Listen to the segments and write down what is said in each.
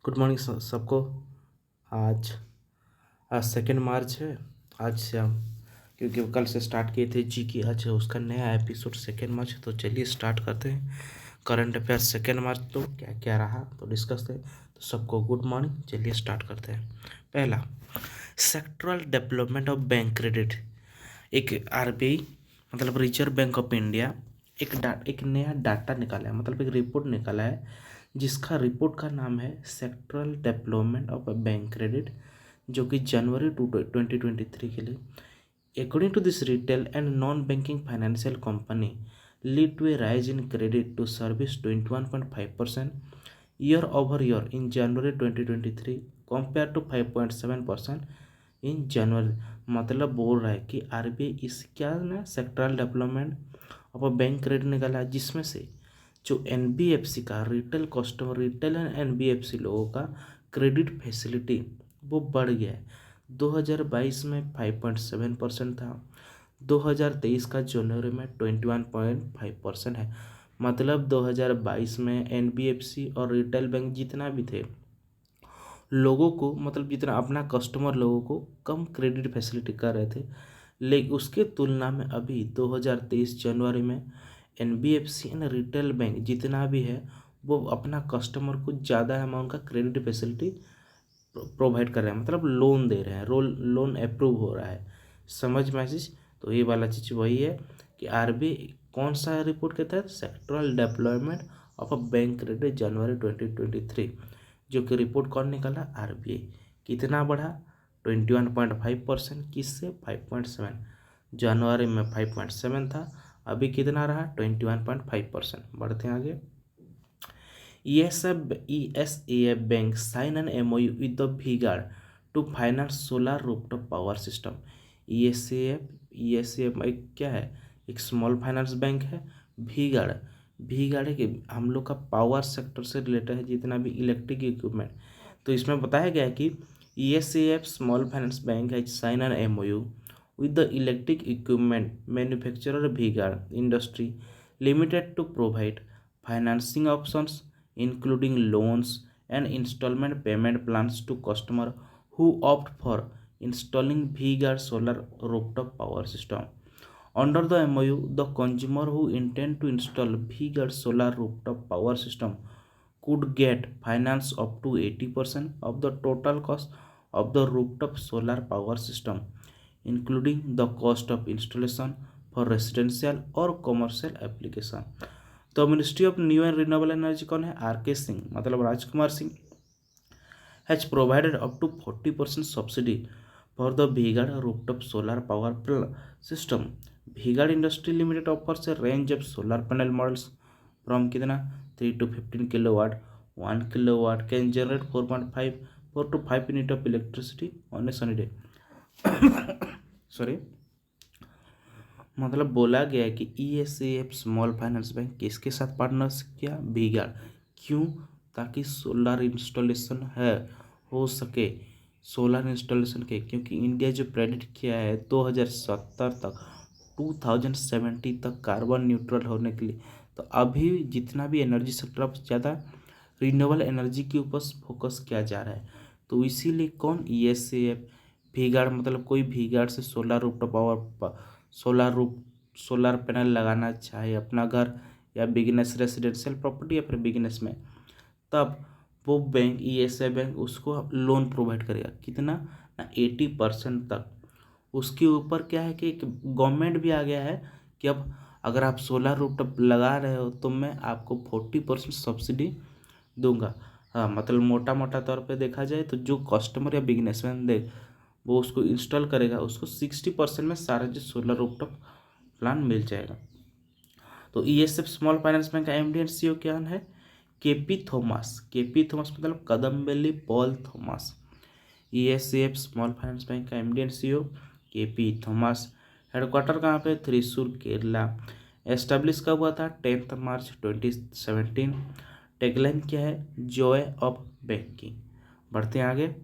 Good morning सबको। आज आज 2 मार्च है। आज से हम क्योंकि कल से स्टार्ट किए थे जी की, आज उसका नया एपिसोड 2 मार्च है। तो चलिए स्टार्ट करते हैं। करंट अफेयर 2 मार्च तो क्या क्या रहा तो डिस्कस करें। तो सबको गुड मॉर्निंग। चलिए स्टार्ट करते हैं। पहला, sectoral development of bank credit. एक आरबीआई मतलब रिजर्व बैंक ऑफ इंडिया एक नया डाटा निकाला है, मतलब एक रिपोर्ट निकाला है, जिसका रिपोर्ट का नाम है sectoral development of bank credit, जो कि जनवरी 2023 के लिए। According to this, retail and non banking financial company lead to a rise in credit to service 21.5% year over year in January 2023 compare to 5.7% in January. मतलब बोल रहा है कि आरबीआई इस क्या ना sectoral development of bank credit निकाला, जिसमें से जो एनबीएफसी का रिटेल एंड एनबीएफसी लोगों का क्रेडिट फैसिलिटी वो बढ़ गया है। 2022 में 5.7% था, 2023 का जनवरी में 21.5% है। मतलब 2022 में एनबीएफसी और रिटेल बैंक जितना भी थे लोगों को, मतलब जितना अपना कस्टमर लोगों को कम क्रेडिट फैसिलिटी कर रहे थे, लेकिन उसके तुलना में अभी 2023 जनवरी में एनबीएफसी एंड रिटेल बैंक जितना भी है वो अपना कस्टमर को ज़्यादा अमाउंट का क्रेडिट फैसिलिटी प्रोवाइड कर रहे हैं, मतलब लोन दे रहे हैं, लोन अप्रूव हो रहा है। समझ मैसेज। तो ये वाला चीज़ वही है कि आरबीआई कौन सा रिपोर्ट कहता है, sectoral development of a bank credit January 2023, जो कि रिपोर्ट कौन निकाला, आरबीआई। कितना बढ़ा, 21.5%। किससे, 5.7। जनवरी में 5.7 था, अभी कितना रहा, 21.5%। बढ़ते हैं आगे। ESAF Bank sign an MOU with the V-Guard to finance solar rooftop power system। ESAF एक क्या है, एक स्मॉल फाइनेंस बैंक है। वी गार्ड एक हम लोग का पावर सेक्टर से रिलेटेड है, जितना भी इलेक्ट्रिक इक्विपमेंट। तो इसमें बताया गया है कि ESAF स्मॉल फाइनेंस बैंक है sign an MOU with the electric equipment manufacturer V-Guard Industry Limited to provide financing options including loans and installment payment plans to customers who opt for installing V-Guard solar rooftop power system. Under the MOU, the consumer who intend to install V-Guard solar rooftop power system could get finance up to 80% of the total cost of the rooftop solar power system, including the cost of installation for residential or commercial application। तो ministry of new and renewable energy कौन है, RK Singh, मतलब Rajkumar Singh, has provided up to 40% subsidy for the V-Guard rooftop solar power system. V-Guard industry limited offers a range of solar panel models from कितना 3 to 15 kilowatt. 1 kilowatt can generate 4 to 5 unit of electricity on a sunny day. Sorry, मतलब बोला गया है कि ESAF small finance bank किसके साथ partnership किया, V-Guard। क्यों, ताकि सोलर इंस्टॉलेशन है हो सके, सोलर इंस्टॉलेशन के, क्योंकि इंडिया जो प्रेडिक्ट किया है 2070 तक 2070 तक कार्बन न्यूट्रल होने के लिए। तो अभी जितना भी एनर्जी सेक्टर अब ज़्यादा रिन्यूएबल एनर्जी के ऊपर फोकस किया जा रहा है। तो इसीलिए कौन, ESAF V-Guard, मतलब कोई V-Guard से solar rooftop power solar panel लगाना चाहे अपना घर या बिजनेस, रेसिडेंशियल प्रॉपर्टी या फिर बिजनेस में, तब वो बैंक ESAF बैंक उसको लोन प्रोवाइड करेगा। कितना ना 80% तक। उसके ऊपर क्या है कि गवर्नमेंट भी आ गया है कि अब अगर आप सोलर रूफटॉप लगा रहे हो तो मैं आपको 40% सब्सिडी दूंगा। हाँ, मतलब मोटा मोटा तौर पे देखा जाए तो जो कस्टमर या बिजनेसमैन दे वो उसको इंस्टॉल करेगा, उसको 60% में सारा जो सोलर रूफटॉप प्लान मिल जाएगा। तो ESAF स्मॉल फाइनेंस बैंक का MD एंड CEO क्या है, केपी थॉमस। केपी थॉमस मतलब Kadambeli Paul Thomas. ESAF small finance bank का MD and CEO KP Thomas. Headquarter कहाँ पे, त्रिशूर, केरला। एस्टेब्लिश कब हुआ था, 10 मार्च 2017। टैगलाइन क्या है, जॉय ऑफ बैंकिंग। बढ़ते हैं आगे।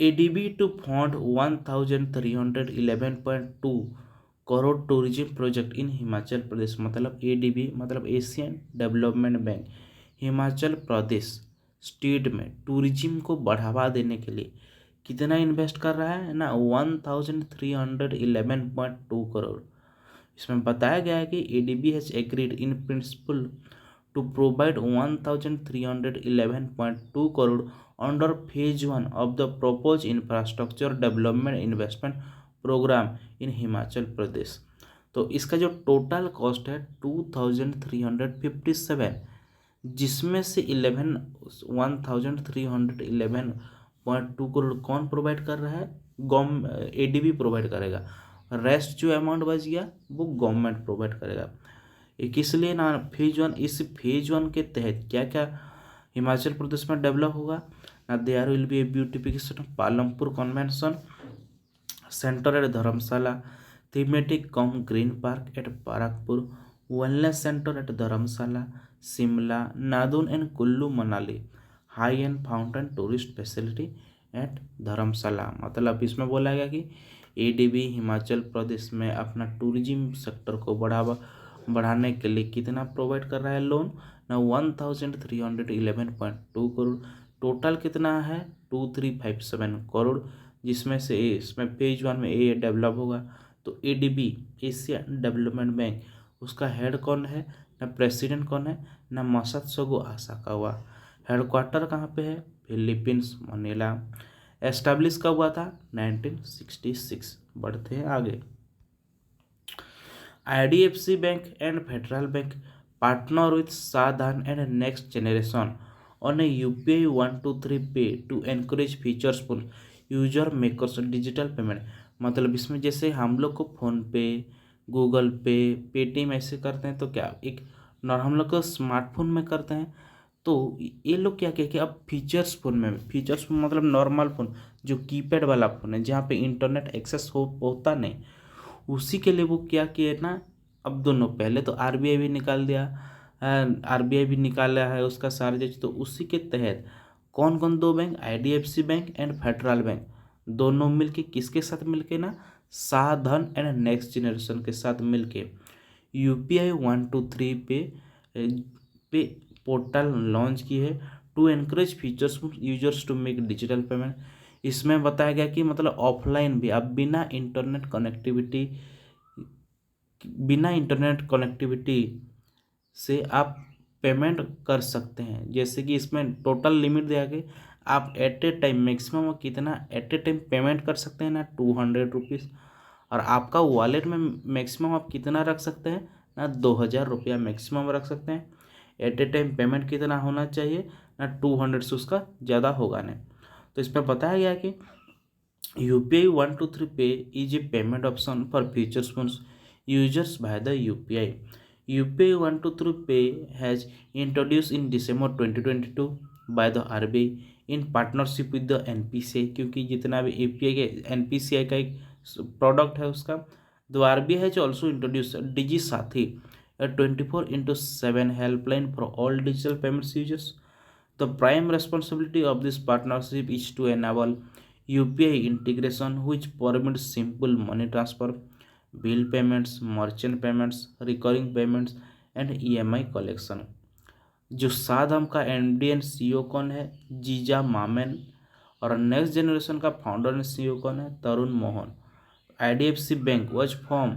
ADB to fund 1311.2 crore tourism project in Himachal Pradesh. मतलब एडीबी मतलब Asian development bank Himachal Pradesh state में टूरिज्म को बढ़ावा देने के लिए कितना इन्वेस्ट कर रहा है ना, 1311.2 करोड़। इसमें बताया गया है कि ADB has agreed in principle to provide 1311.2 crore under phase 1 of the proposed infrastructure development investment program in Himachal Pradesh. तो इसका जो टोटल कॉस्ट है 2357, जिसमें से 1311.2 करोड़ कौन प्रोवाइड कर रहा है, एडीबी प्रोवाइड करेगा। रेस्ट जो अमाउंट बच गया वो गवर्नमेंट प्रोवाइड करेगा। किस लिए ना, फेज 1, इस फेज 1 के तहत क्या क्या हिमाचल प्रदेश में डेवलप होगा ना, there will be a beautification of Palampur convention centre at Dharamshala, thematic cum green park at Barakpur, wellness centre at Dharamshala, Shimla, Nadaun and Kullu Manali, high and fountain tourist facility at Dharamshala. मतलब इसमें बोला गया कि एडीबी हिमाचल प्रदेश में अपना टूरिज्म सेक्टर को बढ़ाने के लिए कितना प्रोवाइड कर रहा है लोन ना, 1311.2 करोड़। टोटल कितना है 2357 करोड़, जिसमें से इसमें फेज 1 में ए डेवलप होगा। तो एडीबी एशिया डेवलपमेंट बैंक, उसका हेड कौन है ना, प्रेसिडेंट कौन है ना, मासात्सुगो आसाकावा। हेडक्वार्टर कहाँ पे है, फिलीपींस मनीला। एस्टैब्लिश कब हुआ था 1966। बढ़ते हैं आगे। IDFC Bank and Federal Bank partner with Saadhan and Next Generation on a UPI 123 Pay to encourage featuresful user makers digital payment. मतलब इसमें जैसे हम लोग को फ़ोन पे, गूगल पे, पेटीएम ऐसे करते हैं, तो क्या एक हम लोग को स्मार्टफोन में करते हैं, तो ये लोग क्या क्या कि अब फीचर्स फ़ोन मतलब नॉर्मल फ़ोन जो कीपैड वाला फ़ोन है जहाँ पे इंटरनेट एक्सेस होता नहीं, उसी के लिए वो क्या किए ना, अब दोनों, पहले तो आरबीआई भी निकाल दिया, आरबीआई भी निकाला है उसका चार्जेज। तो उसी के तहत कौन कौन दो bank, IDFC bank and federal bank, दोनों मिलके किसके साथ मिलके ना, साधन एंड नेक्स्ट जनरेशन के साथ मिलके यूपीआई 123 पे पोर्टल लॉन्च की है to encourage features users to make digital payment. इसमें बताया गया कि मतलब ऑफलाइन भी आप बिना इंटरनेट कनेक्टिविटी से आप पेमेंट कर सकते हैं। जैसे कि इसमें टोटल लिमिट दिया गया, आप एट ए टाइम मैक्सिमम कितना एट ए टाइम पेमेंट कर सकते हैं ना, 200 रुपीज़। और आपका वॉलेट में मैक्सिमम आप कितना रख सकते हैं ना, 2000 रुपया मैक्सिमम रख सकते हैं। एट ए टाइम पेमेंट कितना होना चाहिए ना, 200 से उसका ज़्यादा होगा नहीं। तो इस पर बताया गया कि UPI 123 Pay is a payment option for future phones users by the UPI. UPI 123 Pay has introduced in December 2022 by the RBI in partnership with the NPCI, क्योंकि जितना भी API के NPCI का एक प्रोडक्ट है उसका। The RBI has also introduced Digi Sathi, a 24/7 helpline for all digital payments users. The prime responsibility of this partnership is to enable UPI integration which permits simple money transfer, bill payments, merchant payments, recurring payments and EMI collection। जो साधम का MD and CEO कौन है, जीजा मामेन। और next generation का founder and CEO कौन है, Tarun Mohan. IDFC bank was form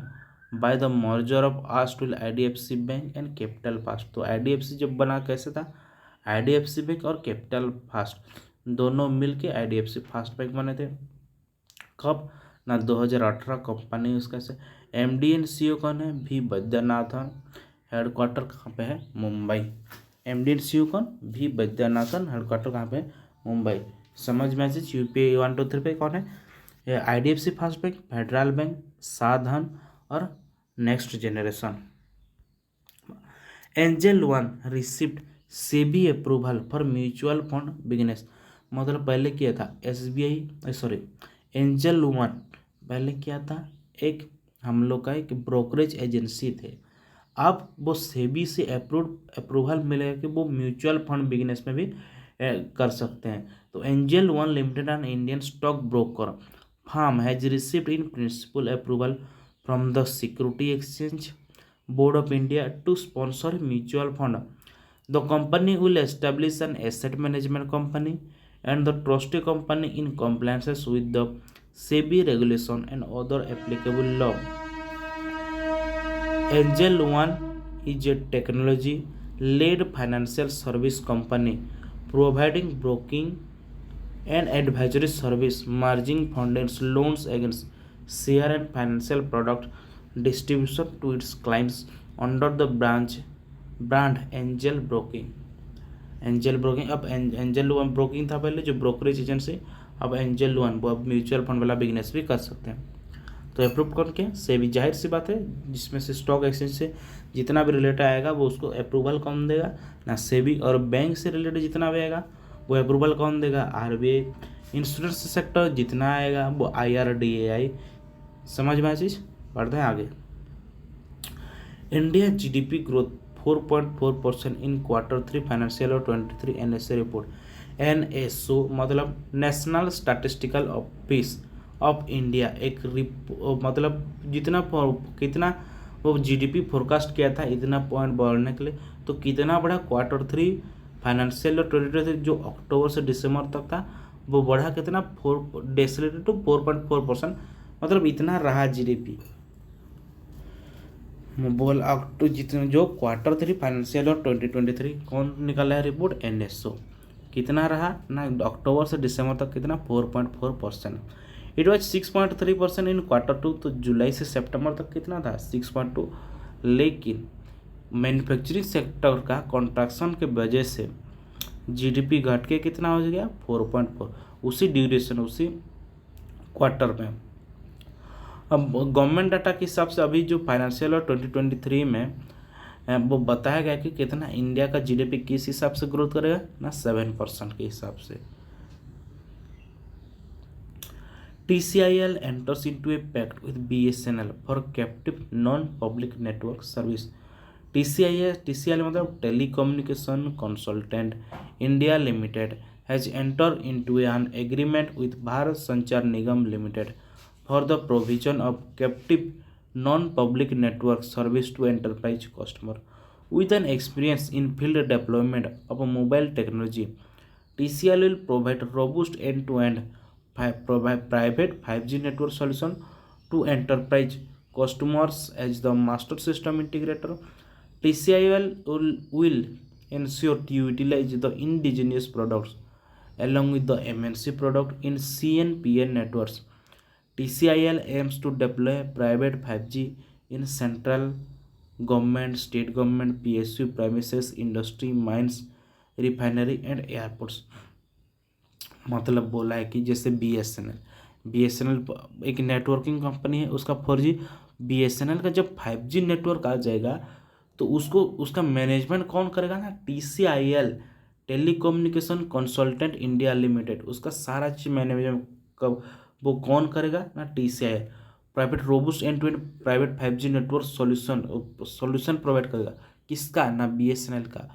by the merger of आस्टविल IDFC bank and capital first. तो IDFC जब बना कैसे था, IDFC बैंक और कैपिटल फास्ट दोनों मिलके IDFC फास्ट बैंक बने थे। कब ना, 2018 कंपनी उसका से। MD एंड सीईओ कौन है, V वैद्यनाथन। हेडक्वार्टर कहाँ पे है, मुंबई। MD एंड सीईओ कौन, V वैद्यनाथन। हेडक्वार्टर कहाँ पे है, मुंबई। समझ मैसेज। UPI 123 पे कौन है, IDFC fast bank, federal bank, साधन और next generation. Angel one receipt SEBI approval for mutual fund business. मतलब पहले क्या था, एंजल वन पहले क्या था, एक हम लोग का एक ब्रोकरेज एजेंसी थे। अब वो सेबी से अप्रूवल मिलेगा कि वो म्यूचुअल फंड बिजनेस में भी कर सकते हैं। तो Angel One Limited and Indian stock broker firm has received in principle approval from the security exchange board of India to sponsor mutual fund The company will establish an asset management company and the trustee company in compliance with the SEBI regulation and other applicable law. Angel One is a technology-led financial service company providing broking and advisory service, merging funded loans against share and financial product distribution to its clients under the brand Angel Broking. Angel broking, अब angel one broking था पहले जो brokerage agency, अब angel one वो अब mutual fund वाला business भी कर सकते हैं। तो अप्रूव कौन किया? सेबी। जाहिर सी बात है जिसमें से स्टॉक एक्सचेंज से जितना भी रिलेटेड आएगा वो उसको अप्रूवल कौन देगा ना? सेबी। और बैंक से रिलेटेड जितना भी आएगा वो अप्रूवल कौन देगा? आरबीआई। इंश्योरेंस सेक्टर जितना आएगा वो IRDAI। समझ में चीज़? बढ़ते हैं आगे। इंडिया GDP ग्रोथ 4.4% इन Q3 फाइनेंशियल और 23 NSA रिपोर्ट। NSO मतलब national statistical office of India एक मतलब कितना वो GDP फोरकास्ट किया था इतना पॉइंट बढ़ने के लिए, तो कितना बढ़ा Q3 फाइनेंशियल और 2023 जो अक्टूबर से दिसंबर तक था वो बढ़ा कितना 4.4%, मतलब इतना रहा GDP। बोल अक्टूबर जितने जो Q3 फाइनेंशियल और 2023 कौन निकाला है रिपोर्ट? NSO। कितना रहा ना अक्टूबर से दिसंबर तक कितना? 4.4%। इट वॉज 6.3% इन Q2, तो जुलाई से सितंबर तक कितना था? 6.2। लेकिन मैन्युफैक्चरिंग सेक्टर का कॉन्ट्रैक्शन के वजह से GDP घट के कितना हो गया? 4.4 उसी ड्यूरेशन उसी क्वार्टर में। अब गवर्नमेंट डाटा के हिसाब से अभी जो फाइनेंशियल और 2023 में वो बताया गया कि कितना इंडिया का GDP किस हिसाब से ग्रोथ करेगा ना? 7% के हिसाब से। TCIL enters into a pact with BSNL for captive non-public network service. TCIL मतलब telecommunication consultant India limited has entered into an agreement with Bharat Sanchar Nigam Limited for the provision of captive non-public network service to enterprise customer with an experience in field deployment of mobile technology. TCL will provide robust end-to-end private 5G network solution to enterprise customers as the master system integrator. TCL will ensure to utilize the indigenous products along with the MNC product in CNPN networks. TCIL aims to deploy private 5G in central government, state government, PSU premises, industry, mines, refinery and airports. मतलब बोला है कि जैसे BSNL एक networking company है, उसका 4G BSNL का जब 5G नेटवर्क आ जाएगा तो उसका मैनेजमेंट कौन करेगा ना? TCIL telecommunication consultant India limited, उसका सारा चीज मैनेजमेंट कब वो कौन करेगा ना? TCIL private robust end to end private 5G network solution provide करेगा। किसका ना? BSNL का,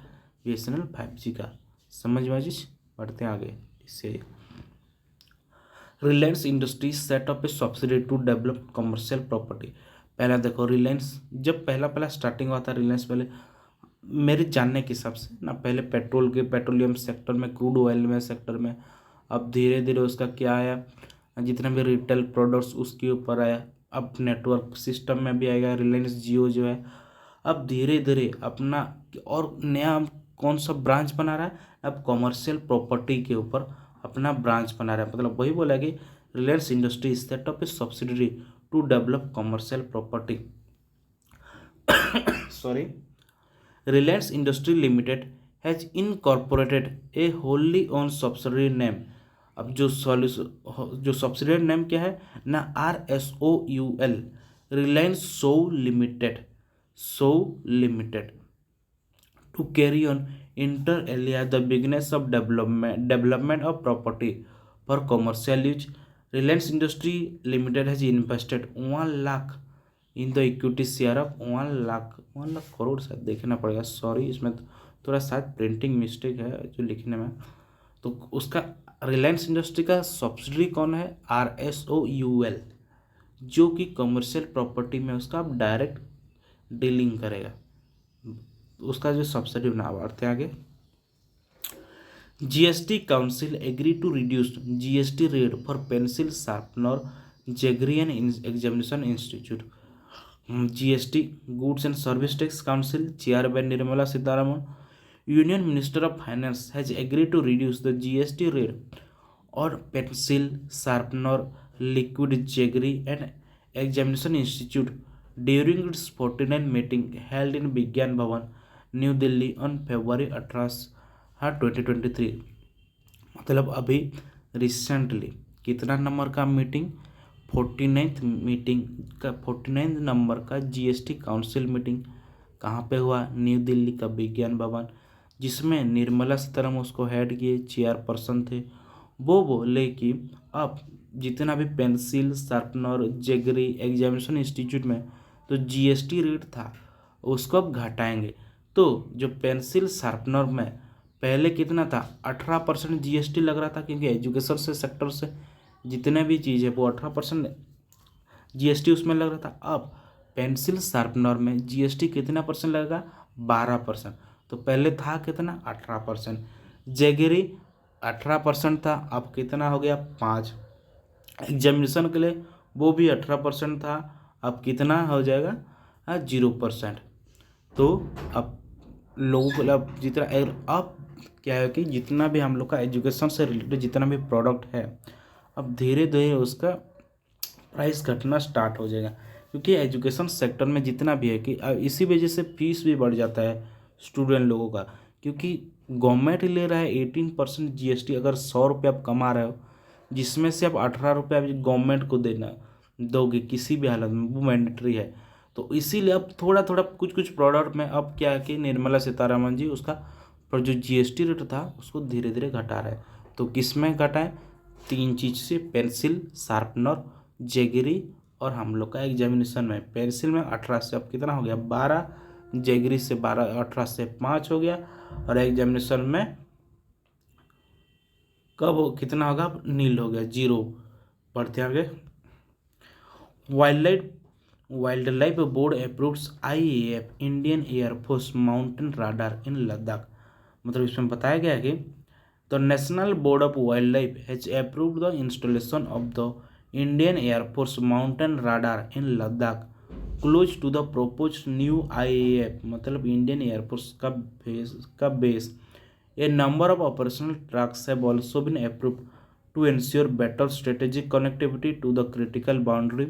BSNL 5G का। समझ में चीज? बढ़ते हैं आगे। इससे Reliance Industries set up a subsidy to develop commercial property. पहला देखो रिलायंस जब पहला स्टार्टिंग हुआ था, रिलायंस पहले मेरे जानने के हिसाब से ना पहले पेट्रोलियम सेक्टर में, क्रूड ऑयल में सेक्टर में, अब धीरे धीरे उसका क्या आया, जितने भी रिटेल प्रोडक्ट्स उसके ऊपर आया, अब नेटवर्क सिस्टम में भी आएगा। रिलायंस जियो जो है अब धीरे धीरे अपना और नया कौन सा ब्रांच बना रहा है? अब कॉमर्शियल प्रॉपर्टी के ऊपर अपना ब्रांच बना रहा है। मतलब वही बोला कि Reliance industry set up a subsidiary to develop commercial property. Sorry, Reliance Industry Limited has incorporated a wholly owned subsidiary name. अब जो सब्सिडियरी नेम क्या है ना? RSOUL, Reliance so limited to carry on inter alia the business of development of property for commercial use. Reliance Industry Limited has invested 1 lakh in the equity share of 1 lakh crore, शायद देखना पड़ेगा, sorry इसमें थोड़ा शायद printing mistake है जो लिखने में। तो उसका रिलायंस इंडस्ट्री का सब्सिडरी कौन है? RSOUL, जो कि कमर्शियल प्रॉपर्टी में उसका अब डायरेक्ट डीलिंग करेगा। उसका जो सब्सिडी बना बढ़ते आगे। GST council agree to reduce GST rate for pencil sharpener jaggery and examination institute. GST goods and service tax council chair by Nirmala Sitharaman, union minister of finance has agree to reduce the GST rate और pencil sharpener liquid jaggery and examination institute during its 49 meeting held in Vigyan Bhawan new Delhi on February 18, 2023। मतलब अभी recently कितना number का meeting, 49th meeting का 49 number का GST council meeting कहाँ पे हुआ, न्यू दिल्ली का विज्ञान भवन, जिसमें निर्मला सीतारमण उसको हेड किए, चेयरपर्सन थे। वो बोले कि अब जितना भी pencil sharpener jaggery examination institute में तो जीएसटी रेट था उसको अब घटाएंगे। तो जो पेंसिल शार्पनर में पहले कितना था, 18% जीएसटी लग रहा था, क्योंकि एजुकेशन से सेक्टर से जितने भी चीज़ है वो 18% जीएसटी उसमें लग रहा था। अब पेंसिल शार्पनर में जीएसटी कितना परसेंट लगेगा, 12%। तो पहले था कितना, 18%। जेगरी 18% था, अब कितना हो गया, 5। एग्जामिनेशन के लिए वो भी 18% था, अब कितना हो जाएगा, 0%। तो अब लोगों को अब जितना अब क्या है कि जितना भी हम लोग का एजुकेशन से रिलेटेड जितना भी प्रोडक्ट है अब धीरे धीरे उसका प्राइस घटना स्टार्ट हो जाएगा, क्योंकि एजुकेशन सेक्टर में जितना भी है कि इसी वजह से फीस भी बढ़ जाता है स्टूडेंट लोगों का, क्योंकि गवर्नमेंट ले रहा है 18% जीएसटी। अगर 100 रुपये आप कमा रहे हो जिसमें से आप 18 रुपये गवर्नमेंट को देना दोगे किसी भी हालत में, वो मैंडेटरी है। तो इसीलिए अब थोड़ा थोड़ा कुछ कुछ प्रोडक्ट में अब क्या है कि निर्मला सीतारमण जी उसका पर जो जीएसटी रेट था उसको धीरे धीरे घटा रहे हैं। तो किस में घटाएं, 3 चीज़ से, पेंसिल शार्पनर जेगरी और हम लोग का एग्जामिनेशन में। पेंसिल में 18 से अब कितना हो गया, 12, जेगरी से 12, 18 से 5 हो गया, और एग्जामिनेशन में कब कितना होगा, नील हो गया, 0। बढ़ते आगे। Wildlife board approves IAF Indian air force mountain radar in Ladakh. मतलब इसमें बताया गया कि the national board of wildlife has approved the installation of the Indian air force mountain radar in Ladakh close to the proposed new IAF, मतलब Indian air force का base. A number of operational tracks have also been approved to ensure better strategic connectivity to the critical boundary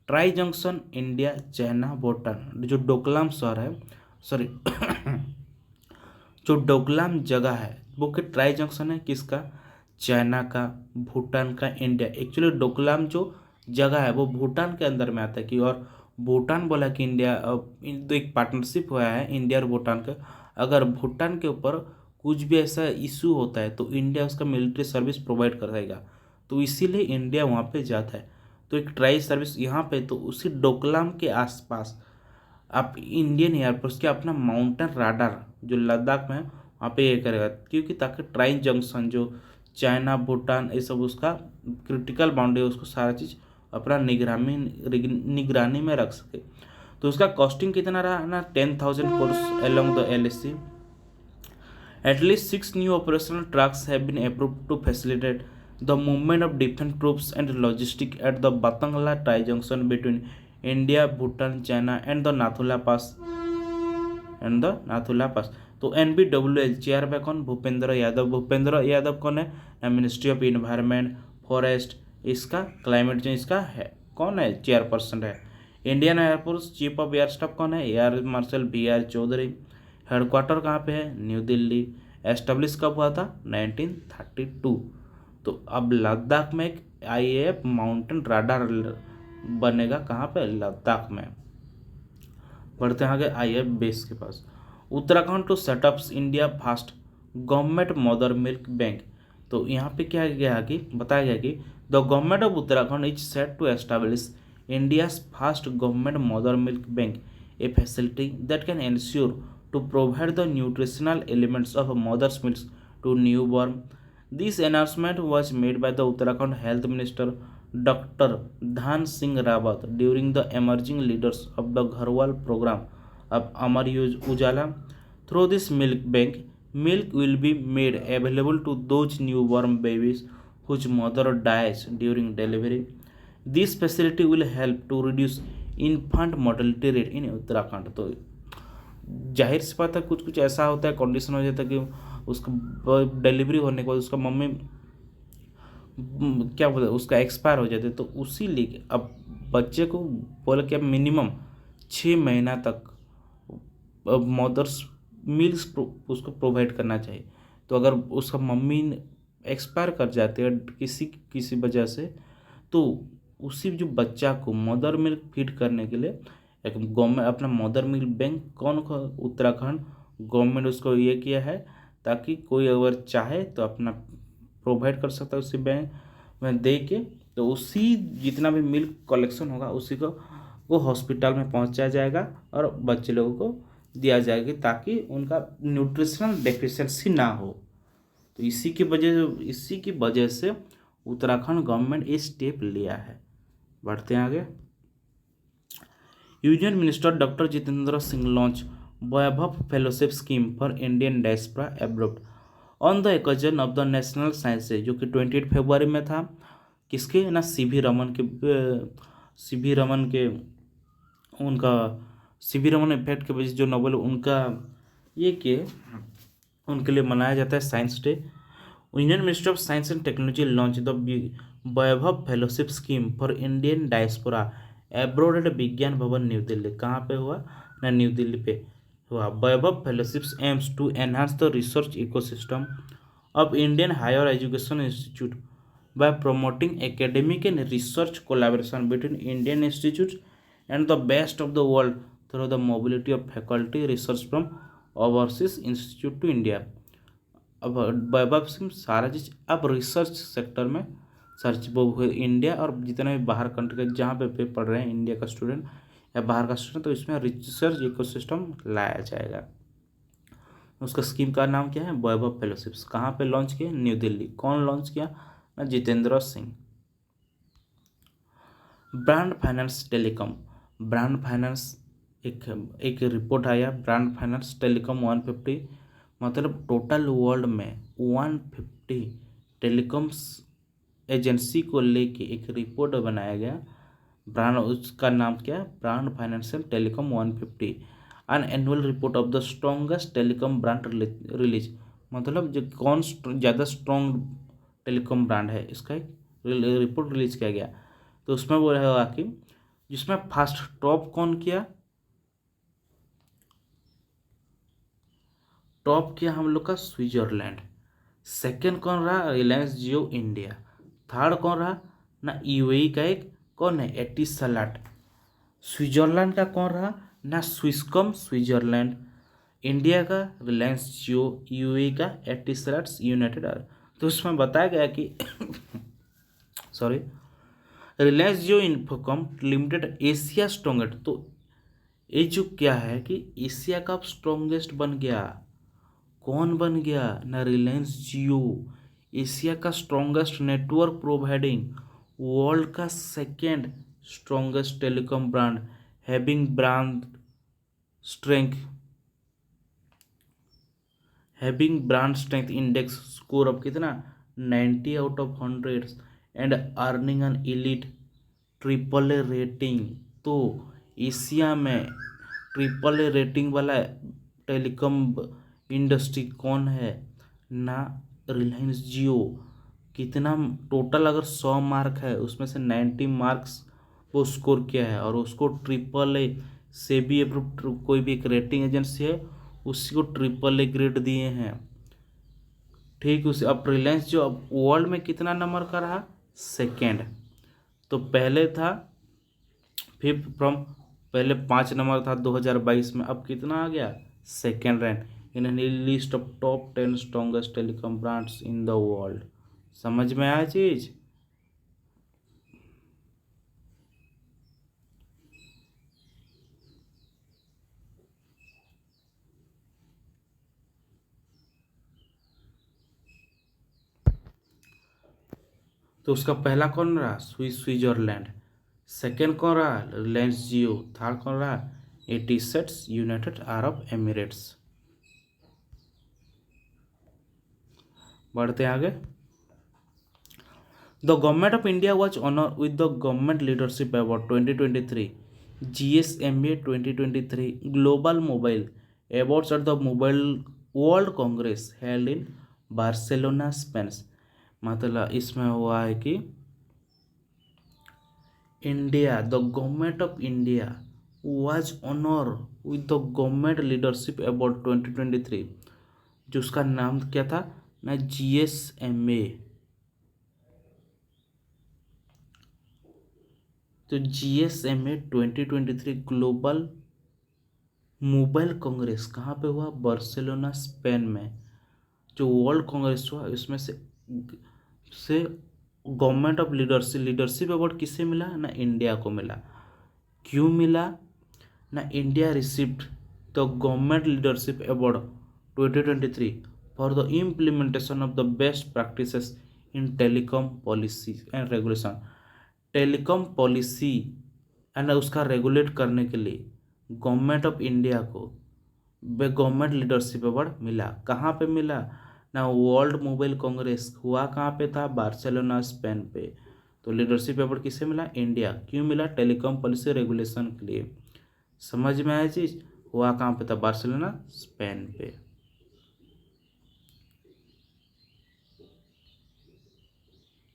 tri junction India China Bhutan. जो डोकलाम शहर है, sorry जो डोकलाम जगह है वो कि ट्राई जंक्शन है किसका, चाइना का, भूटान का, इंडिया। एक्चुअली डोकलाम जो जगह है वो भूटान के अंदर में आता है कि, और भूटान बोला कि इंडिया, तो एक पार्टनरशिप हुआ है इंडिया और भूटान का। अगर भूटान के ऊपर कुछ भी ऐसा इशू होता है तो इंडिया उसका मिलिट्री सर्विस प्रोवाइड कराएगा, तो इसीलिए इंडिया वहाँ पे जाता है। तो एक ट्राई सर्विस यहाँ पे, तो उसी डोकलाम के आसपास आप इंडियन एयरफोर्स के अपना माउंटेन राडार जो लद्दाख में वहाँ पे ये करेगा, क्योंकि ताकि ट्राई जंक्शन जो चाइना भूटान ये सब उसका क्रिटिकल बाउंड्री उसको सारा चीज़ अपना निगरानी में रख सके। तो उसका कॉस्टिंग कितना रहा ना, 10,000 crores along the LAC। At least 6 new operational trucks have been approved to facilitate the movement of defense troops and logistics at the Batangla tie junction between India, Bhutan, China and the Nathula Pass। तो NBWL chair पे कौन, भूपेंद्र यादव। भूपेंद्र यादव कौन है, ministry of environment forest, इसका climate change इसका है, कौन है, चेयरपर्सन है। Indian air force chief of air staff कौन है, air marshal BR Chaudhary. Headquarter कहाँ पे है, न्यू दिल्ली। एस्टेब्लिश कब हुआ था, 1932। तो अब लद्दाख में एक IAF माउंटेन राडार बनेगा, कहाँ पे, लद्दाख में। बढ़ते हैं आगे IAF बेस के पास। Uttarakhand to setups India first government mother milk bank. तो यहाँ पे क्या गया कि बताया गया कि the government of Uttarakhand is set to establish India's first government mother milk bank, a facility that can ensure to provide the nutritional elements of a mother's milk to newborn. This announcement was made by the Uttarakhand Health Minister Dr. Dhan Singh Rawat during the Emerging Leaders of the Gharwal program of Amar Ujala Through this milk bank, milk will be made available to those newborn babies whose mother dies during delivery. This facility will help to reduce infant mortality rate in Uttarakhand. तो जाहिर सी बात है, कुछ कुछ ऐसा होता है, condition हो जाता है कि उसका डिलीवरी होने के बाद उसका मम्मी क्या बोलते हैं, उसका एक्सपायर हो जाते, तो उसी लिए अब बच्चे को बोले कि अब मिनिमम 6 महीना तक मदर्स मिल्क उसको प्रोवाइड करना चाहिए। तो अगर उसका मम्मी एक्सपायर कर जाते हैं किसी किसी वजह से, तो उसी जो बच्चा को मदर मिल्क फीड करने के लिए एक गवर्नमेंट अपना mother milk bank Uttarakhand government उसको ये किया है, ताकि कोई अगर चाहे तो अपना प्रोवाइड कर सकता है उसी बैंक में दे के। तो उसी जितना भी मिल्क कलेक्शन होगा उसी को वो हॉस्पिटल में पहुंचाया जाएगा और बच्चे लोगों को दिया जाएगा, ताकि उनका न्यूट्रिशनल डेफिशिएंसी ना हो। तो इसी की वजह से उत्तराखंड गवर्नमेंट ये स्टेप लिया है। बढ़ते हैं आगे। Union minister doctor Jitendra Singh launch Vaibhav fellowship scheme for Indian diaspora abroad on the occasion of the national science day, जो कि 28 फरवरी में था। किसके ना, सीवी रमन के उनका सीवी रमन इफेक्ट के वजह से जो नोबेल उनका ये के उनके लिए मनाया जाता है science day. Union minister of science and technology launch the Vaibhav fellowship scheme for Indian diaspora abroad at Vigyan Bhawan new Delhi. कहाँ पे हुआ ना, न्यू दिल्ली पे हुआ। Vaibhav fellowships aims to enhance the research ecosystem of Indian higher education institute by promoting academic and research collaboration between Indian institute and the best of the world through the mobility of faculty research from overseas institute to India. अब वैभव सिंह सारा चीज़ अब research sector में search वो India और जितने भी बाहर कंट्री के जहाँ पे पढ़ रहे हैं इंडिया का स्टूडेंट या बाहर का स्टूडेंट, तो इसमें रिसर्च इकोसिस्टम लाया जाएगा। उसका स्कीम का नाम क्या है, वैभव फेलोशिप्स। कहाँ पे लॉन्च किया, न्यू दिल्ली। कौन लॉन्च किया ना, Jitendra Singh. Brand finance telecom, brand finance एक रिपोर्ट आया, ब्रांड फाइनेंस टेलीकॉम 150, मतलब टोटल वर्ल्ड में 150 टेलीकॉम्स एजेंसी को लेके एक रिपोर्ट बनाया गया। ब्रांड, उसका नाम क्या है, brand financial telecom 150 an annual report of the strongest telecom brand release, मतलब जो कौन ज़्यादा स्ट्रॉन्ग टेलीकॉम ब्रांड है, इसका एक रिपोर्ट रिलीज किया गया। तो उसमें वो रहेगा कि जिसमें फर्स्ट टॉप कौन किया, टॉप किया हम लोग का स्विट्जरलैंड। सेकंड कौन रहा, रिलायंस जियो इंडिया। थर्ड कौन रहा ना, यूएई का एक कौन है, एटिसलाट। स्विट्जरलैंड का कौन रहा ना, स्विसकॉम स्विट्जरलैंड। इंडिया का रिलायंस जियो, यूएई का एटिसलाट्स यूनाइटेड अरब। तो उसमें बताया गया कि सॉरी, रिलायंस जियो इन्फोकॉम लिमिटेड एशिया स्ट्रॉन्गेस्ट। तो ये जो क्या है कि एशिया का स्ट्रॉन्गेस्ट बन गया। कौन बन गया ना, रिलायंस जियो, एशिया का स्ट्रॉन्गेस्ट नेटवर्क प्रोवाइडिंग, वर्ल्ड का second strongest telecom brand, having brand strength index score of कितना 90 out of 100 and earning N elite triple A rating. तो एशिया में ट्रिपल ए रेटिंग वाला टेलीकॉम इंडस्ट्री कौन है ना, रिलायंस जियो। कितना टोटल अगर 100 मार्क है उसमें से 90 मार्क्स वो स्कोर किया है, और उसको ट्रिपल ए से भी अप्रूव कोई भी एक रेटिंग एजेंसी है उसी को ट्रिपल ए ग्रेड दिए हैं। ठीक, उसे अब रिलायंस जो अब वर्ल्ड में कितना नंबर का रहा, सेकेंड। तो पहले था फिफ्थ फ्रॉम, पहले 5 नंबर था 2022 में, अब कितना आ गया, second rank in list of top 10 strongest telecom brands in the world. समझ में आया चीज। तो उसका पहला कौन रहा, स्विट्जरलैंड। सेकेंड कौन रहा, रिलायंस जियो। थर्ड कौन रहा, एटिसट्स यूनाइटेड अरब एमिरेट्स। बढ़ते हैं आगे। The government of India was honour with the government leadership award 2023, GSMA 2023 global mobile awards at the mobile world congress held in Barcelona Spain. मतलब इसमें हुआ है कि India, the government of India was honour with the government leadership award 2023, जो उसका नाम क्या था ना, GSMA। तो GSMA 2023 ग्लोबल मोबाइल कांग्रेस कहाँ पे हुआ, बार्सिलोना स्पेन में। जो वर्ल्ड कांग्रेस हुआ इसमें से गवर्नमेंट ऑफ लीडरशिप अवार्ड किसे मिला ना, इंडिया को मिला। क्यों मिला ना, India received the government leadership award 2023 for the implementation of the best practices in telecom policy and regulation. Telecom policy and उसका रेगुलेट करने के लिए गवर्नमेंट ऑफ इंडिया को गवर्नमेंट लीडरशिप अवार्ड मिला। कहाँ पे मिला ना, वर्ल्ड मोबाइल कांग्रेस हुआ कहाँ पे था, बार्सिलोना स्पेन पे। तो लीडरशिप अवार्ड किसे मिला, इंडिया। क्यों मिला, टेलीकॉम पॉलिसी रेगुलेशन के लिए। समझ में आया चीज, हुआ कहाँ पे था, बार्सिलोना स्पेन पे।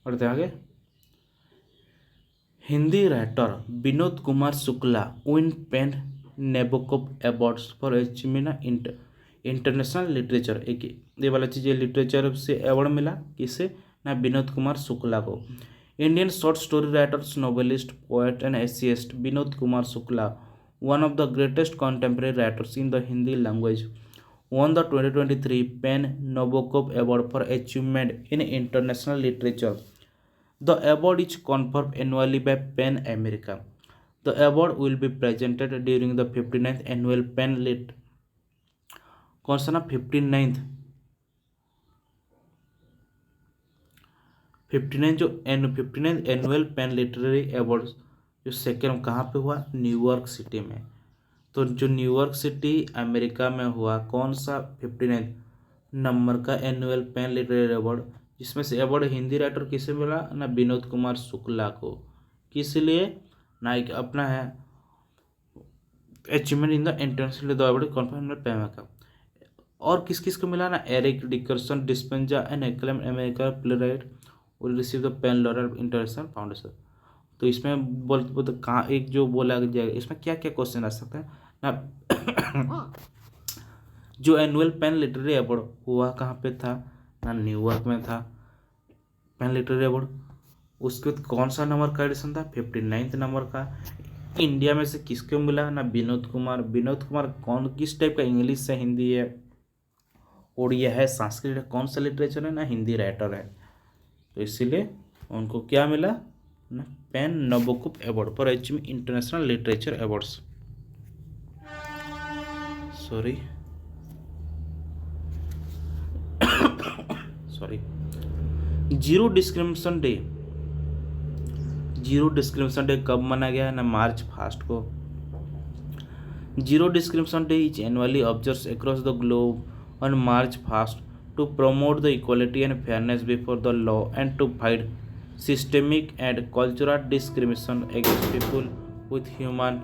बढ़ते आगे। Hindi writer Vinod Kumar Shukla win PEN Nabokov awards for achievement international literature. एक ये वाला चीज़, लिटरेचर से अवार्ड मिला किसे ना, विनोद कुमार शुक्ला को। Indian short story writers, novelist, poet and essayist Vinod Kumar Shukla, one of the greatest contemporary writers in the Hindi language, won the 2023 PEN Nabokov award for achievement in international literature. The award is conferred annually by PEN America. The award will be presented during the 59th annual PEN Lit, कौन सा ना, 59th जो 59th annual pen literary award जो second कहाँ पे हुआ, New York city में। तो जो न्यूयॉर्क सिटी अमेरिका में हुआ, कौन सा 59 नंबर का एनुअल पेन लिटरेरी अवार्ड, जिसमें से अवार्ड हिंदी राइटर किसे मिला ना, विनोद कुमार शुक्ला को। किस लिए ना, एक अपना है achievement in the international the award conference pen का। और किस किस को मिला ना, Eric Dickerson Dispenza and acclaim America playwright will receive the pen laureate international foundation. तो इसमें बोल कहाँ एक जो बोला जाएगा, इसमें क्या क्या क्वेश्चन आ सकता है ना। जो एनुअल पेन लिटरेरी अवार्ड हुआ कहाँ पे था ना, न्यूयॉर्क में था पेन लिटरेरी अवार्ड। उसके बाद कौन सा नंबर का एडिशन था, 59th नंबर का। इंडिया में से किसको मिला ना, विनोद कुमार कौन किस टाइप का, इंग्लिश से हिंदी है, उड़िया है, संस्कृत है, कौन सा लिटरेचर है ना, हिंदी राइटर है। तो इसीलिए उनको क्या मिला ना, PEN Nabokov award for achieving international literature awards. Sorry zero discrimination day कब मनाया गया है ना, March 1 को। Zero discrimination day is annually observed across the globe on March 1 to promote the equality and fairness before the law and to fight systemic and cultural discrimination against people with human